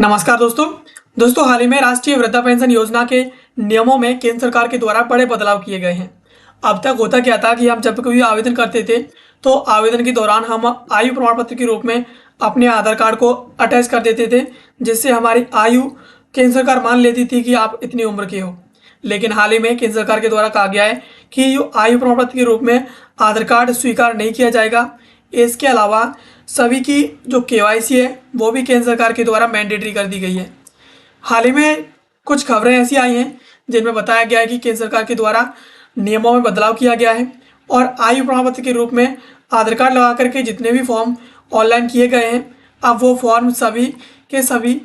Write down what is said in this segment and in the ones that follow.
नमस्कार दोस्तों हाल ही में राष्ट्रीय वृद्धा पेंशन योजना के नियमों में केंद्र सरकार के द्वारा बड़े बदलाव किए गए हैं। अब तक होता क्या था कि हम जब कोई आवेदन करते थे तो आवेदन के दौरान हम आयु प्रमाण पत्र के रूप में अपने आधार कार्ड को अटैच कर देते थे, जिससे हमारी आयु केंद्र सरकार मान लेती थी कि आप इतनी उम्र के हो। लेकिन हाल ही में केंद्र सरकार के द्वारा कहा गया है कि आयु प्रमाण पत्र के रूप में आधार कार्ड स्वीकार नहीं किया जाएगा। इसके अलावा सभी की जो केवाईसी है वो भी केंद्र सरकार के द्वारा मैंडेटरी कर दी गई है। हाल ही में कुछ खबरें ऐसी आई हैं जिनमें बताया गया है कि केंद्र सरकार के द्वारा नियमों में बदलाव किया गया है और आयु प्रमाण पत्र के रूप में आधार कार्ड लगा करके जितने भी फॉर्म ऑनलाइन किए गए हैं, अब वो फॉर्म सभी के सभी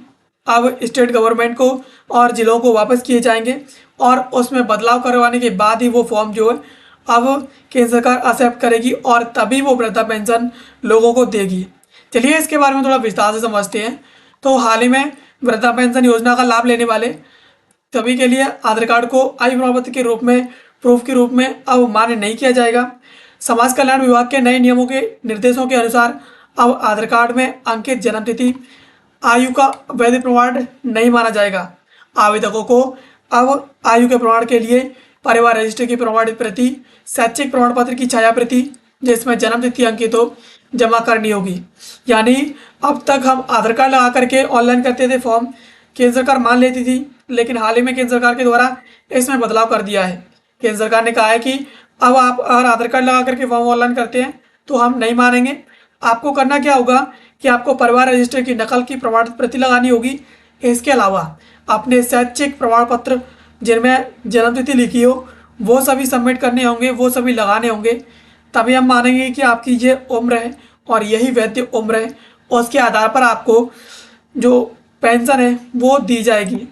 अब स्टेट गवर्नमेंट को और ज़िलों को वापस किए जाएंगे और उसमें बदलाव करवाने के बाद ही वो फॉर्म जो है अब केंद्र सरकार एक्सेप्ट करेगी और तभी वो वृद्धा पेंशन लोगों को देगी। चलिए इसके बारे में थोड़ा विस्तार से समझते हैं। तो हाल ही में वृद्धा पेंशन योजना का लाभ लेने वाले सभी के लिए आधार कार्ड को आयु प्रमाण पत्र के रूप में प्रूफ के रूप में अब मान्य नहीं किया जाएगा। समाज कल्याण विभाग के नए नियमों के निर्देशों के अनुसार अब आधार कार्ड में अंकित जन्मतिथि आयु का वैध प्रमाण नहीं माना जाएगा। आवेदकों को अब आयु के प्रमाण के लिए परिवार रजिस्टर की प्रमाणित प्रति, शैक्षिक प्रमाण पत्र की छाया प्रति जिसमें जन्मतिथि अंकित हो जमा करनी होगी। यानी अब तक हम आधार कार्ड लगा करके ऑनलाइन करते थे फॉर्म, केंद्र सरकार मान लेती थी, लेकिन हाल ही में केंद्र सरकार के द्वारा इसमें बदलाव कर दिया है। केंद्र सरकार ने कहा है कि अब आप अगर आधार कार्ड लगा करके फॉर्म ऑनलाइन करते हैं तो हम नहीं मानेंगे। आपको करना क्या होगा कि आपको परिवार रजिस्टर की नकल की प्रमाणित प्रति लगानी होगी। इसके अलावा अपने शैक्षिक प्रमाण पत्र जिनमें जन्मतिथि लिखी हो वो सभी सबमिट करने होंगे, वो सभी लगाने होंगे, तभी हम मानेंगे कि आपकी ये उम्र है और यही वैध उम्र है। उसके आधार पर आपको जो पेंशन है वो दी जाएगी।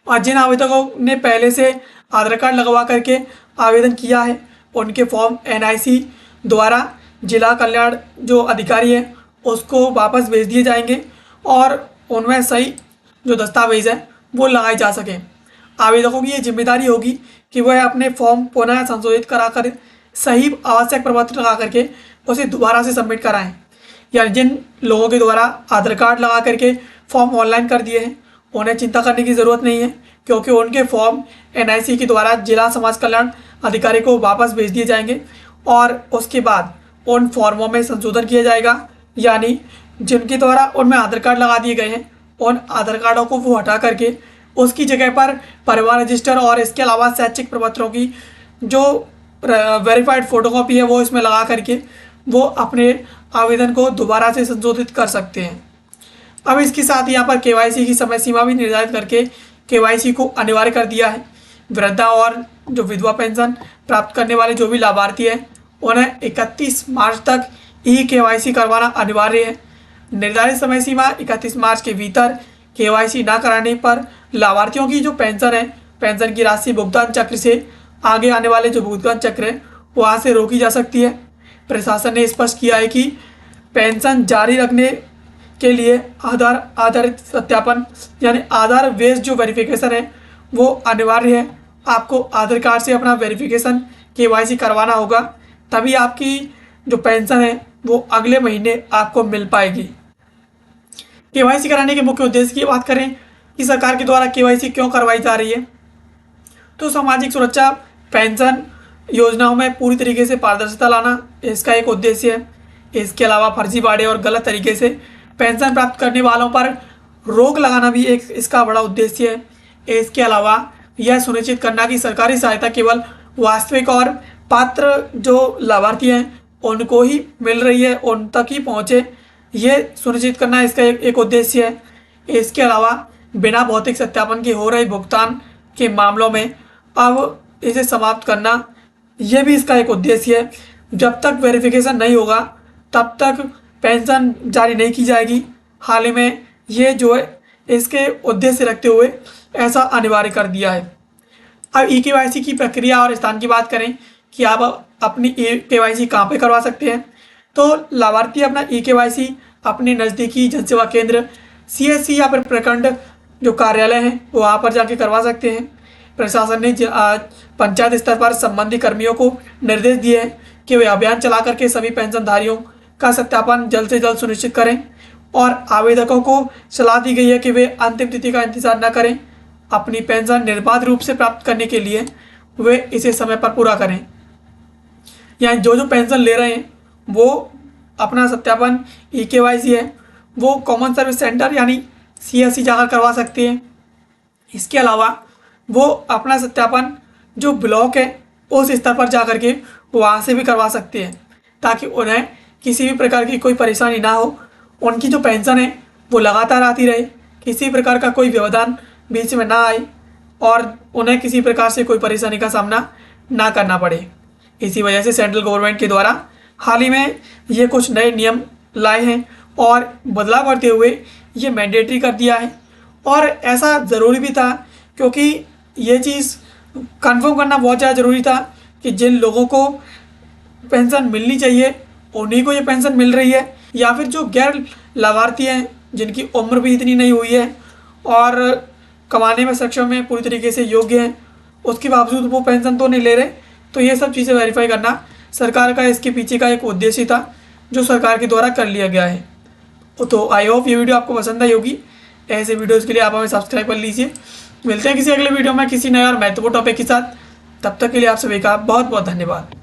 और जिन आवेदकों ने पहले से आधार कार्ड लगवा करके आवेदन किया है उनके फॉर्म NIC द्वारा जिला कल्याण जो अधिकारी है उसको वापस भेज दिए जाएंगे और उनमें सही जो दस्तावेज है वो लगाए जा सकें। आवेदकों की ये जिम्मेदारी होगी कि वह अपने फॉर्म पुनः संशोधित कराकर सही आवश्यक प्रपत्र लगा करके उसे दोबारा से सबमिट कराएं। यानी जिन लोगों के द्वारा आधार कार्ड लगा करके फॉर्म ऑनलाइन कर दिए हैं उन्हें चिंता करने की ज़रूरत नहीं है, क्योंकि उनके फॉर्म NIC के द्वारा जिला समाज कल्याण अधिकारी को वापस भेज दिए जाएंगे और उसके बाद उन फॉर्मों में संशोधन किया जाएगा। यानी जिनके द्वारा उनमें आधार कार्ड लगा दिए गए हैं उन आधार कार्डों को वो हटा करके उसकी जगह पर परिवार रजिस्टर और इसके अलावा शैक्षिक प्रपत्रों की जो वेरीफाइड फोटोकॉपी है वो इसमें लगा करके वो अपने आवेदन को दोबारा से संशोधित कर सकते हैं। अब इसके साथ यहाँ पर KYC की समय सीमा भी निर्धारित करके KYC को अनिवार्य कर दिया है। वृद्धा और जो विधवा पेंशन प्राप्त करने वाले जो भी लाभार्थी हैं उन्हें 31 मार्च तक KYC करवाना अनिवार्य है। निर्धारित समय सीमा 31 मार्च के भीतर KYC न कराने पर लाभार्थियों की जो पेंशन है, पेंशन की राशि भुगतान चक्र से आगे आने वाले जो भुगतान चक्र है वहाँ से रोकी जा सकती है। प्रशासन ने स्पष्ट किया है कि पेंशन जारी रखने के लिए आधार आधारित सत्यापन यानी आधार बेस्ड जो वेरिफिकेशन है वो अनिवार्य है। आपको आधार कार्ड से अपना वेरिफिकेशन KYC करवाना होगा, तभी आपकी जो पेंशन है वो अगले महीने आपको मिल पाएगी। KYC कराने के मुख्य उद्देश्य की बात करें कि सरकार के द्वारा KYC क्यों करवाई जा रही है, तो सामाजिक सुरक्षा पेंशन योजनाओं में पूरी तरीके से पारदर्शिता लाना इसका एक उद्देश्य है। इसके अलावा फर्जीवाड़े और गलत तरीके से पेंशन प्राप्त करने वालों पर रोक लगाना भी एक इसका बड़ा उद्देश्य है। इसके अलावा यह सुनिश्चित करना कि सरकारी सहायता केवल वास्तविक और पात्र जो लाभार्थी हैं उनको ही मिल रही है, उन तक ही पहुँचे, ये सुनिश्चित करना इसका एक उद्देश्य है। इसके अलावा बिना भौतिक सत्यापन के हो रहे भुगतान के मामलों में अब इसे समाप्त करना यह भी इसका एक उद्देश्य है। जब तक वेरिफिकेशन नहीं होगा तब तक पेंशन जारी नहीं की जाएगी। हाल ही में ये जो है इसके उद्देश्य रखते हुए ऐसा अनिवार्य कर दिया है। अब KYC की प्रक्रिया और स्थान की बात करें कि आप अपनी KYC कहाँ पे करवा सकते हैं, तो लाभार्थी अपना KYC अपने नज़दीकी जनसेवा केंद्र CSC या फिर प्रखंड जो कार्यालय हैं वहाँ पर जाके करवा सकते हैं। प्रशासन ने पंचायत स्तर पर संबंधित कर्मियों को निर्देश दिए हैं कि वे अभियान चला करके सभी पेंशनधारियों का सत्यापन जल्द से जल्द सुनिश्चित करें और आवेदकों को सलाह दी गई है कि वे अंतिम तिथि का इंतजार न करें। अपनी पेंशन निर्बाध रूप से प्राप्त करने के लिए वे इसे समय पर पूरा करें। यानी जो पेंशन ले रहे हैं वो अपना सत्यापन EKYC है वो कॉमन सर्विस सेंटर यानी CSC जाकर करवा सकते हैं। इसके अलावा वो अपना सत्यापन जो ब्लॉक है उस स्तर पर जा कर के वहाँ से भी करवा सकते हैं, ताकि उन्हें किसी भी प्रकार की कोई परेशानी ना हो। उनकी जो पेंशन है वो लगातार आती रहे, किसी प्रकार का कोई व्यवधान बीच में ना आए और उन्हें किसी प्रकार से कोई परेशानी का सामना ना करना पड़े। इसी वजह से सेंट्रल गवर्नमेंट के द्वारा हाल ही में ये कुछ नए नियम लाए हैं और बदलाव करते हुए ये मैंडेटरी कर दिया है। और ऐसा ज़रूरी भी था, क्योंकि ये चीज़ कंफर्म करना बहुत ज़्यादा ज़रूरी था कि जिन लोगों को पेंशन मिलनी चाहिए उन्हीं को ये पेंशन मिल रही है, या फिर जो गैर लाभार्थी हैं जिनकी उम्र भी इतनी नहीं हुई है और कमाने में सक्षम है, पूरी तरीके से योग्य हैं, उसके बावजूद वो पेंशन तो नहीं ले रहे। तो ये सब चीज़ें वेरीफाई करना सरकार का इसके पीछे का एक उद्देश्य था जो सरकार के द्वारा कर लिया गया है। तो आई होप ये वीडियो आपको पसंद आई होगी। ऐसे वीडियोज़ के लिए आप हमें सब्सक्राइब कर लीजिए। मिलते हैं किसी अगले वीडियो में किसी नए और महत्वपूर्ण टॉपिक के साथ। तब तक के लिए आप सभी का बहुत बहुत धन्यवाद।